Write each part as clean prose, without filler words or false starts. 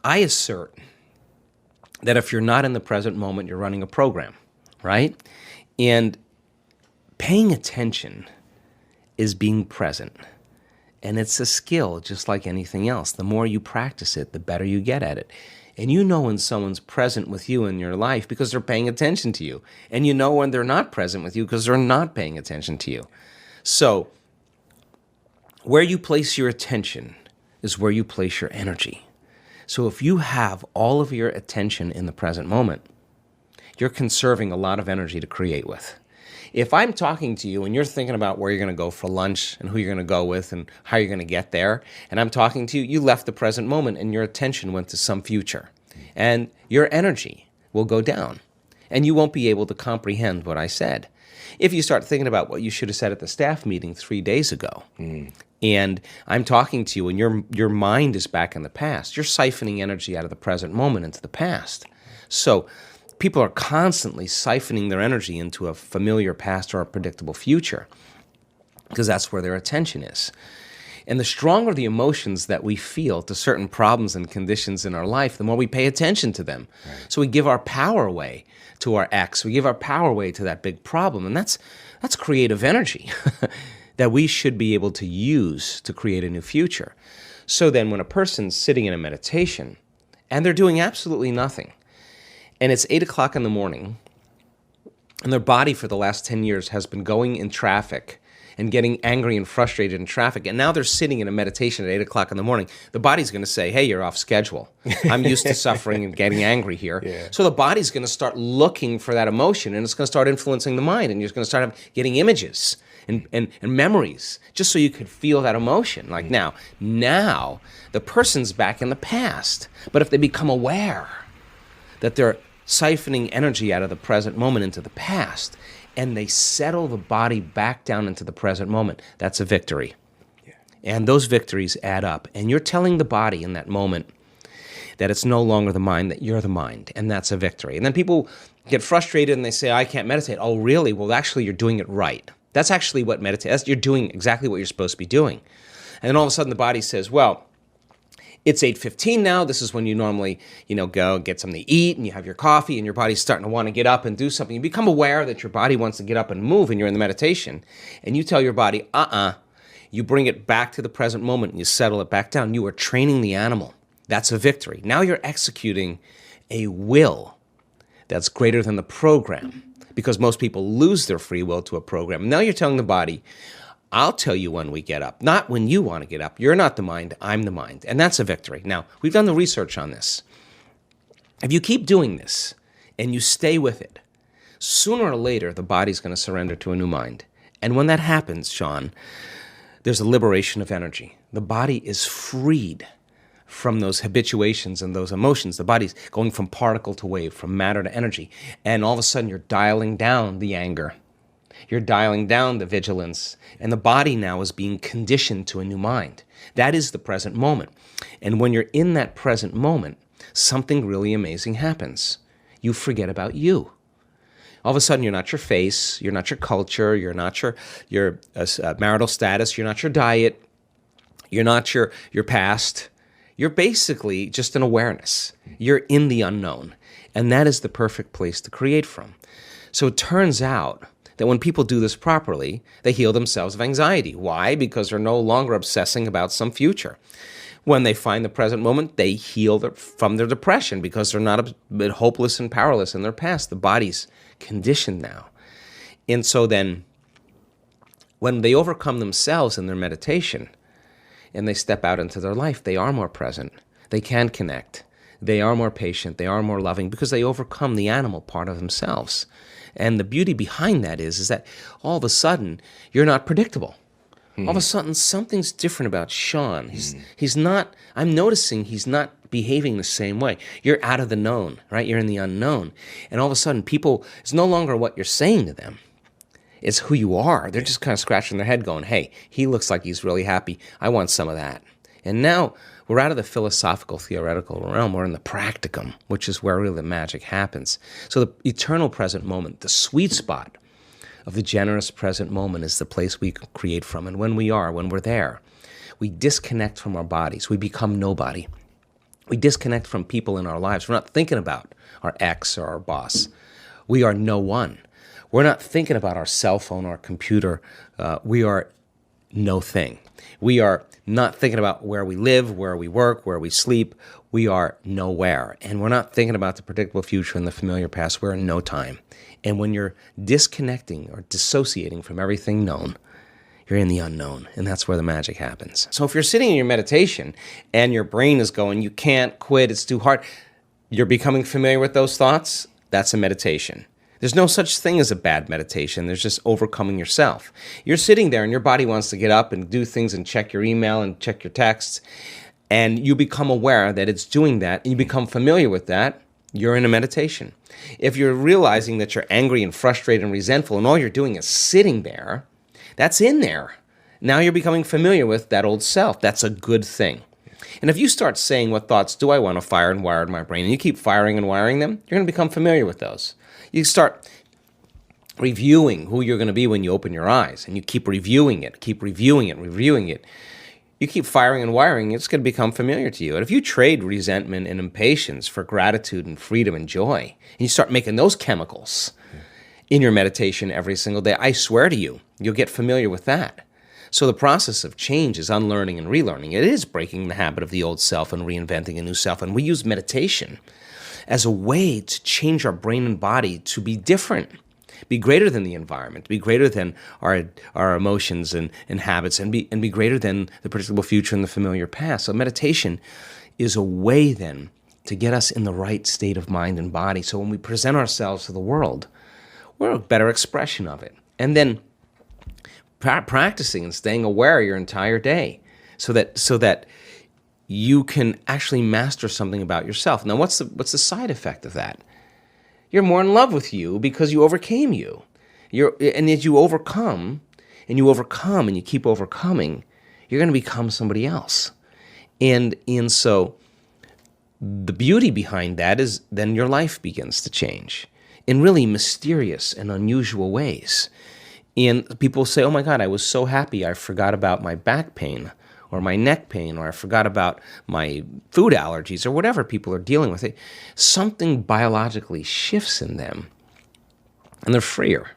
I assert that if you're not in the present moment, you're running a program, right? And paying attention is being present. And it's a skill just like anything else. The more you practice it, the better you get at it. And you know when someone's present with you in your life because they're paying attention to you. And you know when they're not present with you because they're not paying attention to you. So where you place your attention is where you place your energy. So if you have all of your attention in the present moment, you're conserving a lot of energy to create with. If I'm talking to you and you're thinking about where you're going to go for lunch and who you're going to go with and how you're going to get there, and I'm talking to you, you left the present moment and your attention went to some future. And your energy will go down and you won't be able to comprehend what I said. If you start thinking about what you should have said at the staff meeting 3 days ago, and I'm talking to you and your mind is back in the past, you're siphoning energy out of the present moment into the past. So people are constantly siphoning their energy into a familiar past or a predictable future because that's where their attention is. And the stronger the emotions that we feel to certain problems and conditions in our life, the more we pay attention to them. Right. So we give our power away to our ex. We give our power away to that big problem. And that's creative energy that we should be able to use to create a new future. So then when a person's sitting in a meditation and they're doing absolutely nothing, and it's 8 o'clock in the morning, and their body for the last 10 years has been going in traffic and getting angry and frustrated in traffic, and now they're sitting in a meditation at 8 o'clock in the morning, the body's going to say, hey, you're off schedule. I'm used to suffering and getting angry here. Yeah. So the body's going to start looking for that emotion, and it's going to start influencing the mind, and you're going to start getting images and memories just so you could feel that emotion. Like now the person's back in the past, but if they become aware that they're siphoning energy out of the present moment into the past, and they settle the body back down into the present moment, that's a victory. Yeah. And those victories add up. And you're telling the body in that moment that it's no longer the mind, that you're the mind, and that's a victory. And then people get frustrated and they say, I can't meditate. Oh, really? Well, actually, you're doing it right. That's actually what meditation, you're doing exactly what you're supposed to be doing. And then all of a sudden the body says, well, it's 8:15 now. This is when you normally, go get something to eat and you have your coffee and your body's starting to want to get up and do something. You become aware that your body wants to get up and move and you're in the meditation and you tell your body, you bring it back to the present moment and you settle it back down. You are training the animal. That's a victory. Now you're executing a will that's greater than the program because most people lose their free will to a program. Now you're telling the body, I'll tell you when we get up, not when you want to get up. You're not the mind, I'm the mind. And that's a victory. Now, we've done the research on this. If you keep doing this and you stay with it, sooner or later, the body's going to surrender to a new mind. And when that happens, Sean, there's a liberation of energy. The body is freed from those habituations and those emotions. The body's going from particle to wave, from matter to energy. And all of a sudden, you're dialing down the anger. You're dialing down the vigilance, and the body now is being conditioned to a new mind. That is the present moment. And when you're in that present moment, something really amazing happens. You forget about you. All of a sudden, you're not your face, you're not your culture, you're not your marital status, you're not your diet, you're not your past. You're basically just an awareness. You're in the unknown, and that is the perfect place to create from. So it turns out that when people do this properly, they heal themselves of anxiety. Why? Because they're no longer obsessing about some future. When they find the present moment, they heal from their depression because they're not hopeless and powerless in their past. The body's conditioned now. And so then, when they overcome themselves in their meditation and they step out into their life, they are more present. They can connect. They are more patient. They are more loving because they overcome the animal part of themselves. And the beauty behind that is that all of a sudden, you're not predictable. All of a sudden, something's different about Sean. He's not, I'm noticing he's not behaving the same way. You're out of the known, right? You're in the unknown. And all of a sudden, people, it's no longer what you're saying to them. It's who you are. They're just kind of scratching their head going, hey, he looks like he's really happy. I want some of that. And now we're out of the philosophical, theoretical realm. We're in the practicum, which is where really the magic happens. So the eternal present moment, the sweet spot of the generous present moment is the place we create from. And when we're there, we disconnect from our bodies. We become nobody. We disconnect from people in our lives. We're not thinking about our ex or our boss. We are no one. We're not thinking about our cell phone or our computer. We are no thing. We are not thinking about where we live, where we work, where we sleep. We are nowhere. And we're not thinking about the predictable future and the familiar past. We're in no time. And when you're disconnecting or dissociating from everything known, you're in the unknown, and that's where the magic happens. So if you're sitting in your meditation and your brain is going, you can't quit, it's too hard, you're becoming familiar with those thoughts, that's a meditation. There's no such thing as a bad meditation. There's just overcoming yourself. You're sitting there and your body wants to get up and do things and check your email and check your texts, and you become aware that it's doing that, and you become familiar with that, you're in a meditation. If you're realizing that you're angry and frustrated and resentful and all you're doing is sitting there, that's in there. Now you're becoming familiar with that old self. That's a good thing. And if you start saying, what thoughts do I want to fire and wire in my brain, and you keep firing and wiring them, you're going to become familiar with those. You start reviewing who you're going to be when you open your eyes, and you keep reviewing it, reviewing it. You keep firing and wiring, it's going to become familiar to you. And if you trade resentment and impatience for gratitude and freedom and joy, and you start making those chemicals in your meditation every single day, I swear to you, you'll get familiar with that. So the process of change is unlearning and relearning. It is breaking the habit of the old self and reinventing a new self. And we use meditation as a way to change our brain and body to be different, be greater than the environment, be greater than our emotions and habits, and be greater than the predictable future and the familiar past. So meditation is a way then to get us in the right state of mind and body. So when we present ourselves to the world, we're a better expression of it. And then practicing and staying aware your entire day so that you can actually master something about yourself. Now, what's the side effect of that? You're more in love with you because you overcame you. And as you overcome, and you keep overcoming, you're going to become somebody else. And so the beauty behind that is then your life begins to change in really mysterious and unusual ways. And people say, oh my God, I was so happy I forgot about my back pain or my neck pain, or I forgot about my food allergies, or whatever people are dealing with. Something biologically shifts in them, and they're freer.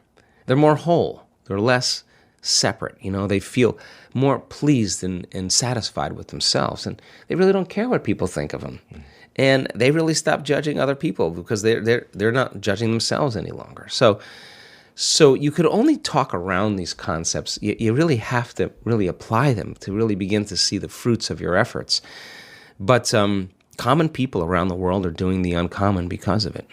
They're more whole. They're less separate. They feel more pleased and satisfied with themselves, and they really don't care what people think of them. And they really stop judging other people because they're not judging themselves any longer. So you could only talk around these concepts. You really have to really apply them to really begin to see the fruits of your efforts. But common people around the world are doing the uncommon because of it.